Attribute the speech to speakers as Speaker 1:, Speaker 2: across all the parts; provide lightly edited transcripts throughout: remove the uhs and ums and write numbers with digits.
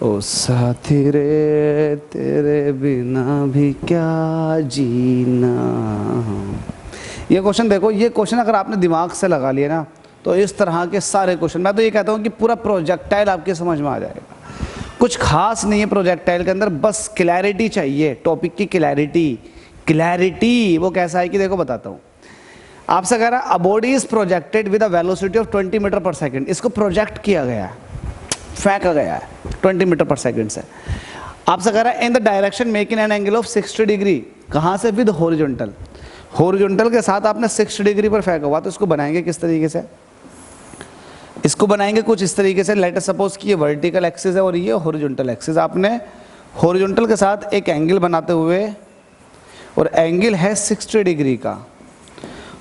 Speaker 1: ओ साथी रे तेरे बिना भी क्या जीना। ये क्वेश्चन देखो, ये क्वेश्चन अगर आपने दिमाग से लगा लिया ना तो इस तरह के सारे क्वेश्चन, मैं तो ये कहता हूँ कि पूरा प्रोजेक्टाइल आपके समझ में आ जाएगा। कुछ खास नहीं है प्रोजेक्टाइल के अंदर, बस क्लैरिटी चाहिए, टॉपिक की क्लैरिटी। क्लैरिटी वो कैसा है कि देखो बताता हूँ। आपसे कह रहा है a body is projected with a velocity of 20 metre per second. इसको प्रोजेक्ट किया गया है, फेंका गया है 20 मीटर पर सेकंड से। आपसे कह रहा है in the direction making an angle of 60 degree. कहाँ से? With horizontal. हॉरिजॉन्टल के साथ आपने 60 डिग्री पर फेंका हुआ, तो इसको बनाएंगे किस तरीके से? इसको बनाएंगे कुछ इस तरीके से। लेट अस सपोज कि ये वर्टिकल एक्सिस है और ये हॉरिजॉन्टल एक्सिस। आपने हॉरिजॉन्टल के साथ एक एंगल बनाते हुए, और एंगल है 60 डिग्री का,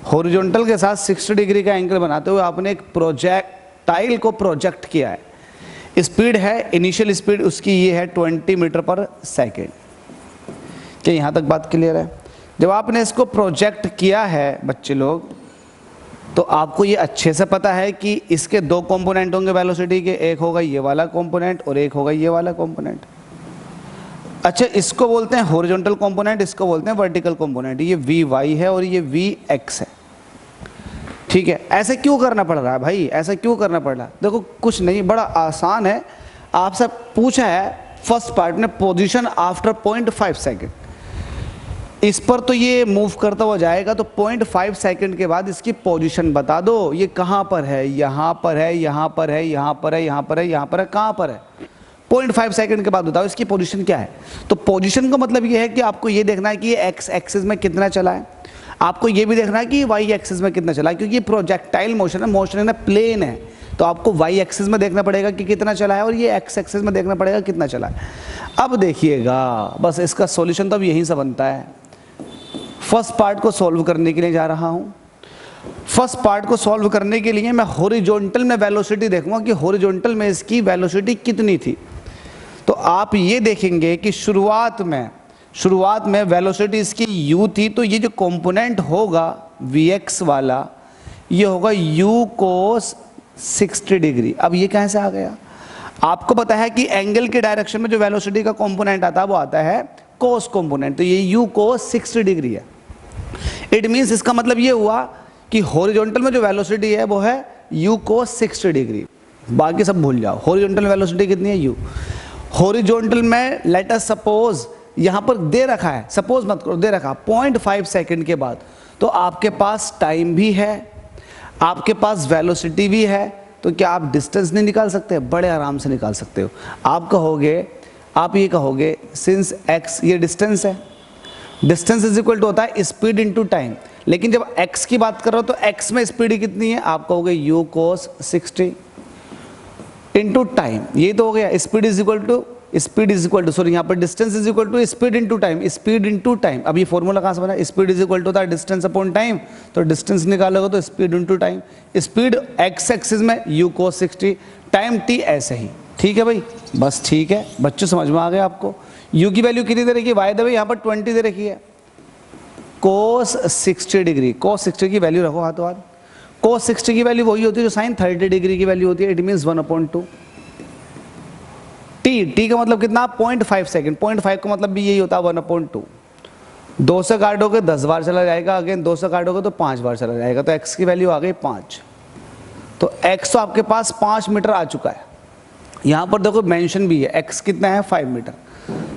Speaker 1: हॉरिजॉन्टल के साथ 60 डिग्री का एंगल बनाते हुए आपने एक प्रोजेक्टाइल को प्रोजेक्ट किया है। स्पीड है, इनिशियल स्पीड उसकी ये है 20 मीटर पर सेकेंड। क्या यहाँ तक बात क्लियर है? जब आपने इसको प्रोजेक्ट किया है बच्चे लोग, तो आपको ये अच्छे से पता है कि इसके दो कंपोनेंट होंगे वेलोसिटी के, एक होगा ये वाला कंपोनेंट और एक होगा ये वाला कंपोनेंट। अच्छा, इसको बोलते हैं हॉरिजॉन्टल कंपोनेंट, इसको बोलते हैं वर्टिकल कंपोनेंट। ये वी वाई है और ये वी एक्स है, ठीक है। ऐसे क्यों करना पड़ रहा है भाई? ऐसा क्यों करना पड़ रहा है? देखो कुछ नहीं, बड़ा आसान है। आपसे पूछा है फर्स्ट पार्ट में पोजीशन आफ्टर 0.5 सेकेंड। इस पर तो ये मूव करता हुआ जाएगा, तो 0.5 सेकंड के बाद इसकी पोजीशन बता दो। ये कहाँ पर है? यहाँ पर है, यहाँ पर है, यहाँ पर है, यहाँ पर है, यहाँ पर है, कहाँ पर है? 0.5 सेकंड के बाद बताओ इसकी पोजीशन क्या है। तो पोजीशन का मतलब ये है कि आपको ये देखना है कि ये एक्स एक्सिस में कितना चला है, आपको ये भी देखना है कि वाई एक्सिस में कितना चला है, क्योंकि ये प्रोजेक्टाइल मोशन है, मोशन है प्लेन है, तो आपको वाई एक्सिस में देखना पड़ेगा कि कितना चला है, और ये एक्स एक्सिस में देखना पड़ेगा कितना चला है। अब देखिएगा, बस इसका सॉल्यूशन तो अब यहीं से बनता है। फर्स्ट पार्ट को सॉल्व करने के लिए जा रहा हूं। फर्स्ट पार्ट को सॉल्व करने के लिए मैं हॉरिजॉन्टल में वेलोसिटी देखूंगा कि हॉरिजॉन्टल में इसकी वेलोसिटी कितनी थी। तो आप ये देखेंगे कि शुरुआत में वेलोसिटी इसकी u थी, तो ये जो कंपोनेंट होगा vx वाला, ये होगा u cos 60 डिग्री। अब ये कहां से आ गया? आपको पता है कि एंगल के डायरेक्शन में जो वेलोसिटी का कंपोनेंट आता है वो आता है cos कंपोनेंट, तो ये u cos 60 डिग्री है। इट मीन्स इसका मतलब ये हुआ कि हॉरिजॉन्टल में जो वेलोसिटी है वो है u cos 60 डिग्री। बाकी सब भूल जाओ। हॉरिजॉन्टल वेलोसिटी कितनी है? u। हॉरिजॉन्टल में लेट अस सपोज यहाँ पर दे रखा है, सपोज मत करो, दे रखा 0.5 सेकंड के बाद, तो आपके पास टाइम भी है, आपके पास वेलोसिटी भी है, तो क्या आप डिस्टेंस नहीं निकाल सकते? बड़े आराम से निकाल सकते हो। आप ये कहोगे सिंस x ये डिस्टेंस है, डिस्टेंस इज इक्वल टू होता है स्पीड इनटू टाइम, लेकिन जब x की बात कर रहे हो तो x में स्पीड कितनी है? आप कहोगे u cos 60 इनटू टाइम। ये तो हो गया speed is equal to sorry यहाँ पर distance is equal to speed into time, speed into time. अब ये फॉर्मूला कहाँ से बना? स्पीड इज इक्वल टू होता है डिस्टेंस अपॉन टाइम, तो डिस्टेंस निकालोगे तो speed into time. Speed x axis में u cos 60, टाइम t ऐसे ही, ठीक है भाई? बस ठीक है बच्चों, समझ में आ गया आपको। u की वैल्यू कितनी दे रखी है? वाई दे यहाँ पर 20 दे रखी है। cos 60 डिग्री, cos 60 की वैल्यू रखो हाथों हाथ। cos 60 की वैल्यू वही होती है जो sin 30 डिग्री की वैल्यू होती है। It means 1/2। t का मतलब कितना? 0.5 सेकंड। 0.5 का मतलब भी यही होता है 1/2। 2 से काटोगे 10 बार चला जाएगा, अगेन 2 से काटोगे तो 5 बार चला जाएगा, तो x की वैल्यू आ गई 5। तो x तो आपके पास 5 मीटर आ चुका है। यहाँ पर देखो मेंशन भी है, x कितना है? 5 मीटर।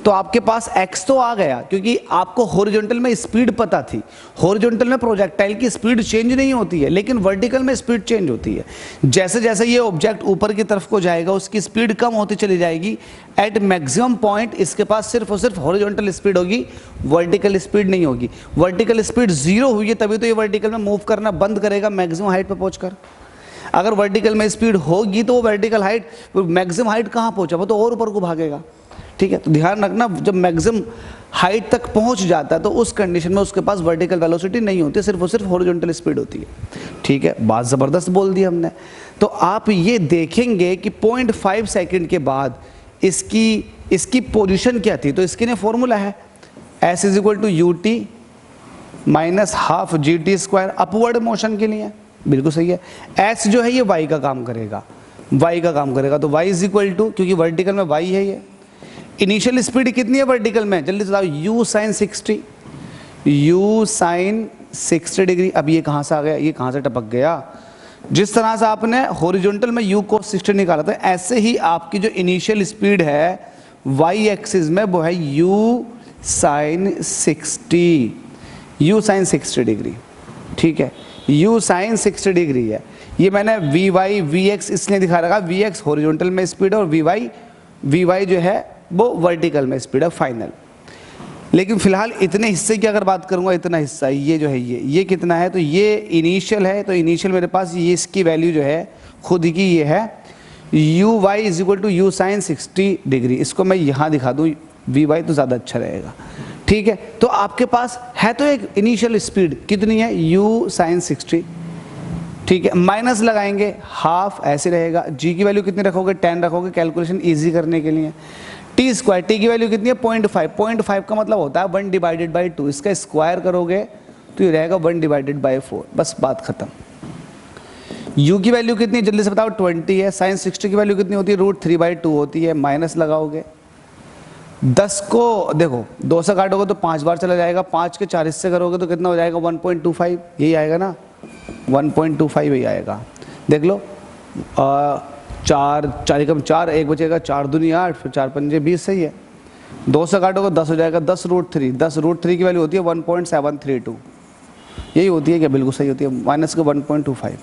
Speaker 1: तो आपके पास x तो आ गया, क्योंकि आपको हॉरिजॉन्टल में स्पीड पता थी। हॉरिजॉन्टल में प्रोजेक्टाइल की स्पीड चेंज नहीं होती है, लेकिन वर्टिकल में स्पीड चेंज होती है। जैसे जैसे ये ऑब्जेक्ट ऊपर की तरफ को जाएगा उसकी स्पीड कम होती चली जाएगी। एट मैक्सिमम पॉइंट इसके पास सिर्फ और सिर्फ हॉरिजॉन्टल स्पीड होगी, वर्टिकल स्पीड नहीं होगी। वर्टिकल स्पीड 0 हुई है तभी तो ये वर्टिकल में मूव करना बंद करेगा मैक्सिमम हाइट पर पहुंचकर। अगर वर्टिकल में स्पीड होगी तो वो वर्टिकल हाइट, मैक्सिमम हाइट कहाँ पहुंचा? वो तो और ऊपर को भागेगा, ठीक है? तो ध्यान रखना, जब मैक्सिमम हाइट तक पहुंच जाता है तो उस कंडीशन में उसके पास वर्टिकल वेलोसिटी नहीं होती, सिर्फ और सिर्फ हॉरिजॉन्टल स्पीड होती है, ठीक है? बात ज़बरदस्त बोल दी हमने। तो आप ये देखेंगे कि 0.5 सेकंड के बाद इसकी पोजीशन क्या थी। तो इसके लिए फॉर्मूला है s is equal to u t minus half g t square, upward motion के लिए। बिल्कुल सही है। s जो है ये y का काम करेगा, y का काम करेगा। तो y इज इक्वल टू, क्योंकि वर्टिकल में y है ये, इनिशियल स्पीड कितनी है वर्टिकल में, जल्दी से बताओ, u sine 60, u sine 60 degree. अब ये कहाँ से आ गया, ये कहाँ से टपक गया, जिस तरह से आपने हॉरिजॉन्टल में u cos 60 निकाला था, ऐसे ही आपकी जो इनिशियल स्पीड है y एक्सिस में वो है u sine 60, u sine 60 degree, ठीक है, u साइन 60 डिग्री है। ये मैंने vy vx इसलिए दिखा रखा, vx हॉरिजॉन्टल में स्पीड है और vy जो है वो वर्टिकल में स्पीड है फाइनल। लेकिन फिलहाल इतने हिस्से की अगर बात करूंगा, इतना हिस्सा ये जो है ये कितना है, तो ये इनिशियल है, तो इनिशियल मेरे पास ये इसकी वैल्यू जो है खुद की ये है u y is equal to u sine 60 degree. इसको मैं यहाँ दिखा दूँ v y तो ज़्यादा अच्छा रहेगा, ठीक है। तो आपके पास है तो एक इनिशियल स्पीड कितनी है u साइन 60, ठीक है, माइनस लगाएंगे हाफ ऐसे रहेगा, g की वैल्यू कितनी रखोगे 10 रखोगे कैलकुलेशन ईजी करने के लिए। टी स्क्वायर, टी की वैल्यू कितनी है 0.5 का मतलब होता है 1 डिवाइडेड बाई 2, इसका स्क्वायर करोगे तो ये रहेगा 1 डिवाइडेड बाई 4, बस बात खत्म। u की वैल्यू कितनी जल्दी से बताओ 20 है, साइन 60 की वैल्यू कितनी होती है √3/2 होती है, माइनस लगाओगे 10 को देखो 2 से काटोगे तो 5 बार चला जाएगा, 5 के 4 हिस्से करोगे तो कितना हो जाएगा 1.25, यही आएगा ना 1.25 यही आएगा। देख लो 4 एकम 4, एक बचेगा 4 दूनी 8, फिर 4 पंजे 20, सही है। 2 से काटोगे 10 हो जाएगा, 10√3 की वैल्यू होती है 1.732, यही होती है क्या, बिल्कुल सही होती है, माइनस के 1.25।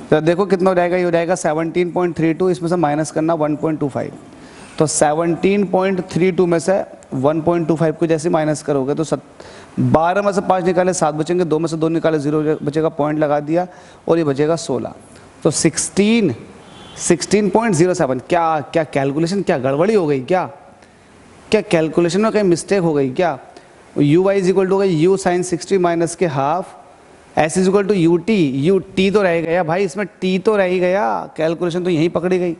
Speaker 1: तो देखो कितना हो जाएगा, ये हो जाएगा 17.32, इसमें से माइनस करना 1.25, तो 17.32 में से 1.25 को जैसे माइनस करोगे तो 12 में से 5 निकाले 7 बचेंगे, 2 में से 2 निकाले 0 बचेगा, पॉइंट लगा दिया और ये बचेगा 16, तो 16.07। क्या कैलकुलेशन, क्या गड़बड़ी हो गई, क्या कैलकुलेशन में कहीं मिस्टेक हो गई क्या। u y is equal to u sine 60 minus के half, s is equal to u t तो रह गया भाई, इसमें t तो रह ही गया, कैलकुलेशन तो यहीं पकड़ी गई,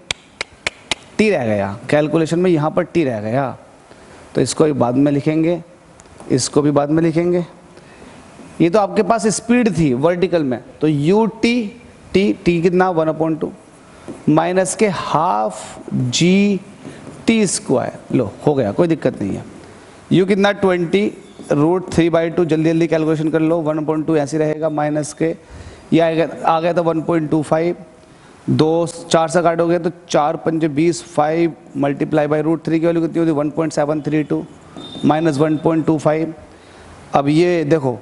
Speaker 1: t रह गया कैलकुलेशन में, यहाँ पर t रह गया, तो इसको भी बाद में लिखेंगे, इसको भी बाद में लिखेंगे। ये तो आपके पास स्पीड थी वर्टिकल में, तो u t कितना 1/2 माइनस के हाफ g t स्क्वायर, लो हो गया, कोई दिक्कत नहीं है। u कितना 20 √3/2, जल्दी कैलकुलेशन कर लो, 1/2 ऐसे रहेगा, माइनस के ये आ गया था 1.25, 2 4 से काटोगे तो 4 पंजे 20, 5 मल्टीप्लाई बाई √3 की वैल्यू कितनी होती है 1.732 माइनस 1.25। अब ये देखो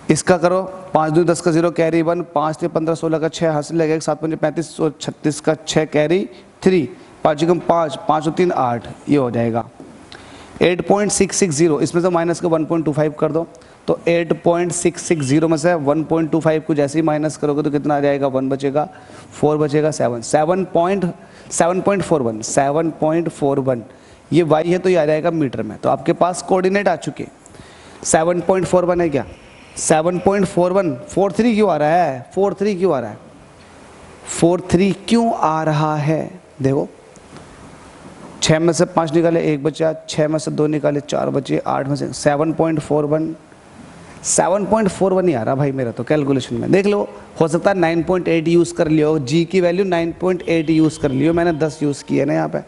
Speaker 1: इसका करो, 5 दूनी 10 का 0 कैरी 1, 5 से 15 16 का 6 हासिल लगेगा, 7 पंजे 35 और 36 का 6 कैरी 3, 5 एकम 5, 5 और 3 8, ये हो जाएगा 8.660, इसमें से माइनस के 1.25 कर दो, तो 8.660 में से 1.25 को जैसे ही माइनस करोगे तो कितना आ जाएगा 1 बचेगा, 4 बचेगा 7.41, ये y है तो ये आ जाएगा मीटर में, तो आपके पास कोऑर्डिनेट आ चुके। 7.41 है क्या, 7.41, 43 क्यों आ रहा है, 43 क्यों आ रहा है, 43 क्यों आ रहा है, देखो 6 में से 5 निकाले 1 बचा, 6 में से 2 निकाले 4 बचे, 8 में से 7.41 ही आ रहा भाई मेरा तो कैलकुलेशन में, देख लो, हो सकता है 9.8 यूज़ कर लियो, g की वैल्यू 9.8 यूज़ कर लियो, मैंने 10 यूज़ किए ना यहाँ पे,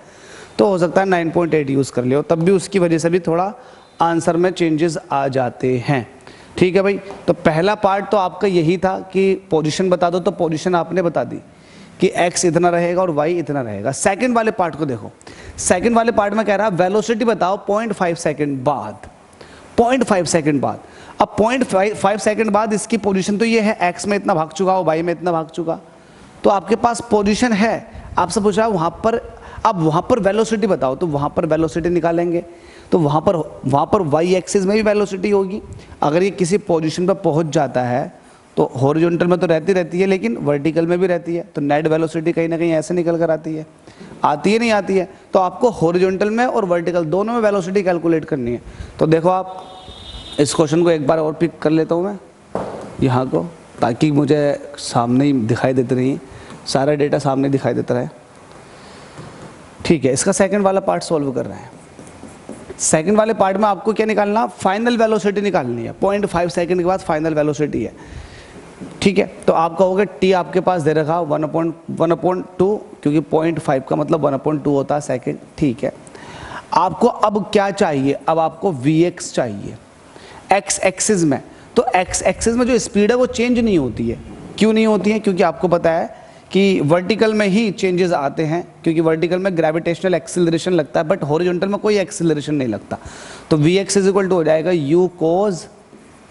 Speaker 1: तो हो सकता है 9.8 यूज़ कर लियो, तब भी उसकी वजह से भी थोड़ा आंसर में चेंजेस आ जाते हैं, ठीक है भाई। तो पहला पार्ट तो आपका यही था कि पोजीशन बता दो, तो पोजीशन आपने बता दी कि x इतना रहेगा और y इतना रहेगा। सेकंड वाले पार्ट को देखो, सेकंड वाले पार्ट में कह रहा है वेलोसिटी बताओ 0.5 सेकंड बाद, 0.5 सेकंड बाद। अब 0.5 सेकंड बाद इसकी पोजीशन तो ये है, x में इतना भाग चुका हो, y में इतना भाग चुका, तो आपके पास पोजीशन है, आपसे पूछ रहा है वहाँ पर, अब वहाँ पर वेलोसिटी बताओ, तो वहाँ पर वेलोसिटी निकालेंगे, तो वहाँ पर y एक्सिस में भी वेलोसिटी होगी। अगर ये किसी पोजीशन पर पहुँच जाता है तो हॉरिजॉन्टल में तो रहती है, लेकिन वर्टिकल में भी रहती है, तो नेट वेलोसिटी कहीं ना कहीं ऐसे निकल कर आती है नहीं आती है, तो आपको हॉरिजॉन्टल में और वर्टिकल दोनों में वेलोसिटी कैलकुलेट करनी है। तो देखो आप इस क्वेश्चन को एक बार और पिक कर लेता हूँ मैं यहाँ को, ताकि मुझे सामने ही दिखाई देते रही, सारा डेटा सामने दिखाई देता रहे, ठीक है। इसका सेकंड वाला पार्ट सॉल्व कर रहे हैं। सेकंड वाले पार्ट में आपको क्या निकालना, फाइनल वेलोसिटी निकालनी है, 0.5 सेकंड के बाद फाइनल वेलोसिटी है, ठीक है, तो आप कहोगे टी आपके पास दे रखा 1/2 क्योंकि 0.5 का मतलब 1/2 होता है सेकेंड। ठीक है, आपको अब क्या चाहिए, अब आपको Vx चाहिए x एक्सिस में। तो x एक्सिस में जो स्पीड है वो चेंज नहीं होती है। क्यों नहीं होती है? क्योंकि आपको पता है कि वर्टिकल में ही चेंजेस आते हैं, क्योंकि वर्टिकल में ग्रेविटेशनल एक्सिलरेशन लगता है बट हॉरिजॉन्टल में कोई एक्सिलरेशन नहीं लगता। तो Vx इक्वल टू हो जाएगा u cos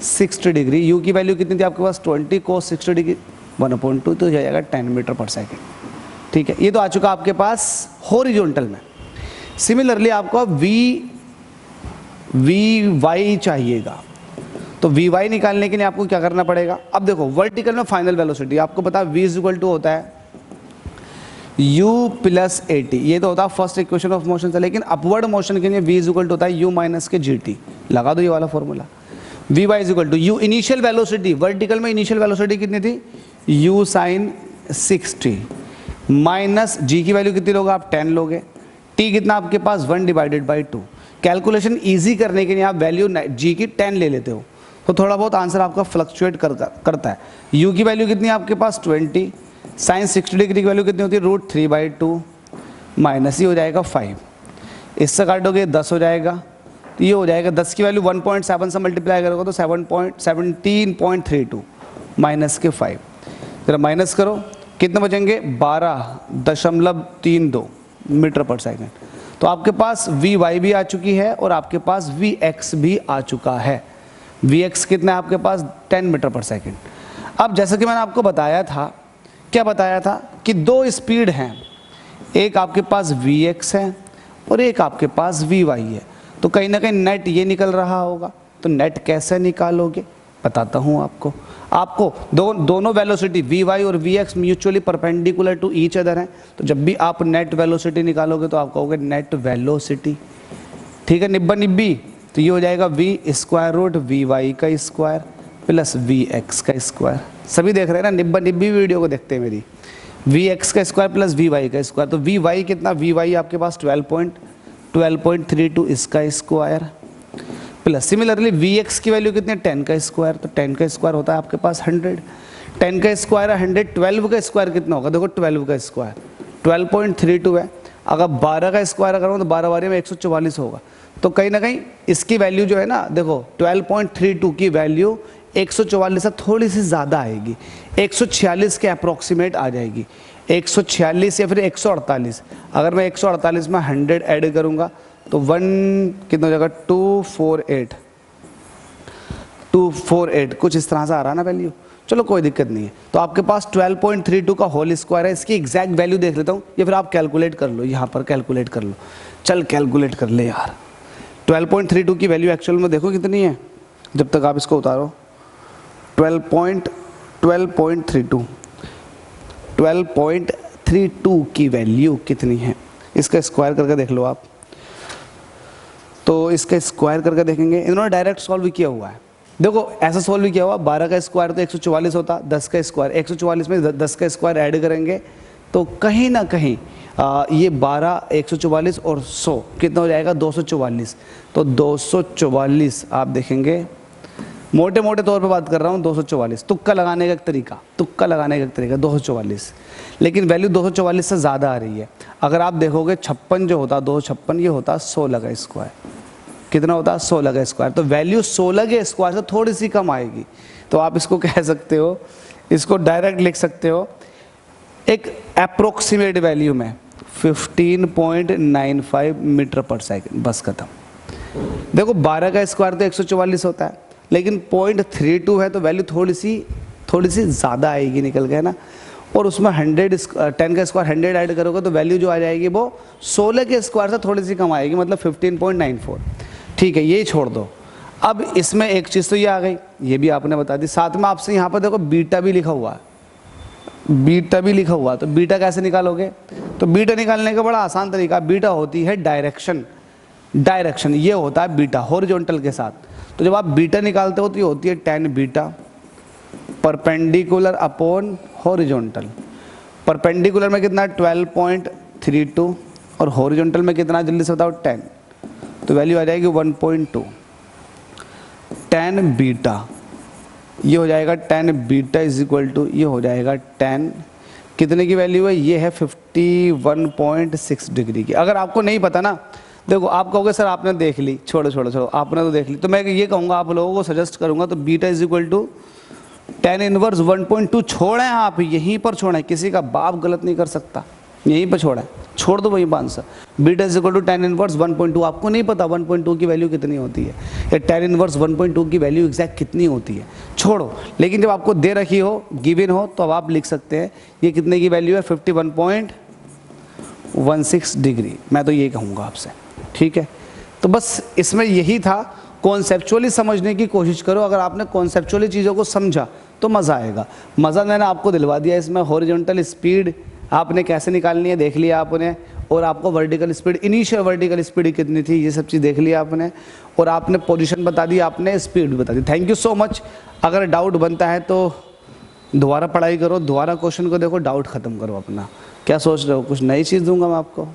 Speaker 1: 60 डिग्री। u की वैल्यू कितनी थी आपके पास 20 cos 60 डिग्री 1/2 तो हो जाएगा 10 मीटर पर सेकेंड। ठीक है, ये तो आ चुका आपके पास हॉरिजॉन्टल में। सिमिलरली आपको Vy चाहिएगा, तो Vy निकालने के लिए आपको क्या करना पड़ेगा? अब देखो वर्टिकल में फाइनल वेलोसिटी आपको पता है V इक्वल टू होता है u प्लस at, ये तो होता है फर्स्ट इक्वेशन ऑफ मोशन से। लेकिन अपवर्ड मोशन के लिए V इक्वल टू होता है u माइनस के gt। लगा दो ये वाला formula. Vy equal to u initial velocity, vertical में इनिशियल वेलोसिटी कितनी थी u sin 60 माइनस g की वैल्यू कितनी लोगे आप 10 लोगे। t कितना आपके पास 1/2। कैलकुलेशन इजी करने के लिए आप वैल्यू g की 10 ले लेते हो तो थोड़ा बहुत आंसर आपका फ्लक्चुएट करता है। u की वैल्यू कितनी है आपके पास 20, साइन 60 डिग्री की वैल्यू कितनी होती है √3/2 माइनस ये हो जाएगा 5, इससे काटोगे 10 हो जाएगा, तो ये हो जाएगा 10 की वैल्यू 1.7 से मल्टीप्लाई करोगे तो 17.32 माइनस के 5। जरा माइनस करो कितने बचेंगे 12.32 मीटर पर सेकेंड। तो आपके पास Vy भी आ चुकी है और आपके पास Vx भी आ चुका है। Vx कितना है आपके पास 10 मीटर पर सेकेंड। अब जैसे कि मैंने आपको बताया था, क्या बताया था कि दो स्पीड हैं, एक आपके पास Vx है और एक आपके पास Vy है। तो कहीं ना कहीं नेट ये निकल रहा होगा, तो नेट कैसे निकालोगे बताता हूँ आपको दोनों वेलोसिटी Vy और Vx mutually perpendicular to each other हैं। तो जब भी आप नेट वेलोसिटी निकालोगे तो आप कहोगे नेट वेलोसिटी। ठीक है, निब्बा निब्बी, तो ये हो जाएगा v² का स्क्वायर प्लस Vx का स्क्वायर। सभी देख रहे हैं ना, निब्बा निब्बी वीडियो को देखते हैं मेरी। Vx का स्क्वायर प्लस Vy का स्क्वायर, तो Vy कितना, Vy आपके पास 12.32 इसका स्क्वायर प्लस सिमिलरली Vx की वैल्यू कितनी है 10 का स्क्वायर, तो 10 का स्क्वायर होता है आपके पास 100। 10 का स्क्वायर है 100, 12 का स्क्वायर कितना होगा, देखो 12 का स्क्वायर 12.32 है। अगर 12 का स्क्वायर करूँ तो 12 बारी में 144 होगा। तो कहीं ना कहीं इसकी वैल्यू जो है ना, देखो 12.32 की वैल्यू 144 से थोड़ी सी ज़्यादा आएगी, 146 के अप्रॉक्सीमेट आ जाएगी, 146 या फिर 148। अगर मैं 148 में 100 ऐड करूँगा तो 1 कितना हो जाएगा 248 कुछ इस तरह से आ रहा है ना वैल्यू। चलो कोई दिक्कत नहीं है। तो आपके पास 12.32 का होल स्क्वायर है। इसकी एग्जैक्ट वैल्यू देख लेता हूँ या फिर आप कैलकुलेट कर लो, यहाँ पर कैलकुलेट कर लो। चल कैलकुलेट कर ले यार। 12.32 की वैल्यू एक्चुअल में देखो कितनी है, जब तक आप इसको उतारो 12.32 की वैल्यू कितनी है, इसका स्क्वायर करके देख लो आप। तो इसका स्क्वायर करके देखेंगे, इन्होंने डायरेक्ट सॉल्व किया हुआ है। देखो ऐसा सॉल्व किया हुआ, 12 का स्क्वायर तो 144 होता, 10 का स्क्वायर 144 में 10 का स्क्वायर ऐड करेंगे तो कहीं ना कहीं ये 12 144 और 100 कितना हो जाएगा 244। तो 244 आप देखेंगे, मोटे मोटे तौर पे बात कर रहा हूँ 244, तुक्का लगाने का एक तरीका 244, लेकिन वैल्यू 244 से ज़्यादा आ रही है। अगर आप देखोगे 56 जो होता 256 ये होता 16 का स्क्वायर, कितना होता 16 का स्क्वायर। तो वैल्यू 16 के स्क्वायर से थोड़ी सी कम आएगी। तो आप इसको कह सकते हो, इसको डायरेक्ट लिख सकते हो एक अप्रोक्सीमेट वैल्यू में 15.95 मीटर पर सेकेंड, बस खत्म। देखो 12 का स्क्वायर तो 144 होता है, लेकिन 0.32 है तो वैल्यू थोड़ी सी ज़्यादा आएगी निकल के, है ना। और उसमें 10 का स्क्वायर 100 ऐड करोगे तो वैल्यू जो आ जाएगी वो 16 के स्क्वायर से थोड़ी सी कम आएगी, मतलब 15.94। ठीक है, ये छोड़ दो। अब इसमें एक चीज़ तो ये आ गई, ये भी आपने बता दी। साथ में आपसे यहाँ पर देखो बीटा भी लिखा हुआ है, तो बीटा कैसे निकालोगे? तो बीटा निकालने का बड़ा आसान तरीका, बीटा होती है डायरेक्शन, ये होता है बीटा हॉरिजॉन्टल के साथ। तो जब आप बीटा निकालते हो तो ये होती है tan beta perpendicular upon horizontal. Perpendicular में कितना 12.32 और हॉरिजॉन्टल में कितना, जल्दी से बताओ 10, तो वैल्यू आ जाएगी 1.2 tan बीटा ये हो जाएगा tan beta is equal to, ये हो जाएगा tan कितने की वैल्यू है, ये है 51.6 डिग्री की। अगर आपको नहीं पता ना, देखो आप कहोगे सर आपने देख ली, छोड़ो छोड़ो छोड़ो, आपने तो देख ली, तो मैं ये कहूँगा आप लोगों को सजेस्ट करूँगा, तो beta is equal to tan inverse 1.2 छोड़ें, आप यहीं पर छोड़ें, किसी का बाप गलत नहीं कर सकता, यहीं पर छोड़ें, छोड़ दो वही answer. Beta is equal to tan inverse 1.2, आपको नहीं पता 1.2 की वैल्यू कितनी होती है, या tan इनवर्स 1.2 की वैल्यू एग्जैक्ट कितनी होती है, छोड़ो। लेकिन जब आपको दे रखी हो, गिवन हो, तो अब आप लिख सकते हैं ये कितने की वैल्यू है, 51.16 डिग्री, मैं तो ये कहूँगा आपसे, ठीक है। तो बस इसमें यही था, कॉन्सेप्चुअली समझने की कोशिश करो। अगर आपने कॉन्सेप्चुअली चीज़ों को समझा तो मज़ा आएगा। मज़ा मैंने आपको दिलवा दिया। इसमें हॉरिजॉन्टल स्पीड आपने कैसे निकालनी है देख लिया आपने, और आपको vertical speed, initial vertical speed कितनी थी, ये सब चीज़ देख लिया आपने, और आपने पोजीशन बता दी, आपने स्पीड बता दी। Thank you so much. अगर डाउट बनता है तो दोबारा पढ़ाई करो, दोबारा क्वेश्चन को देखो, डाउट ख़त्म करो अपना। क्या सोच रहे हो, कुछ नई चीज़ दूंगा मैं आपको?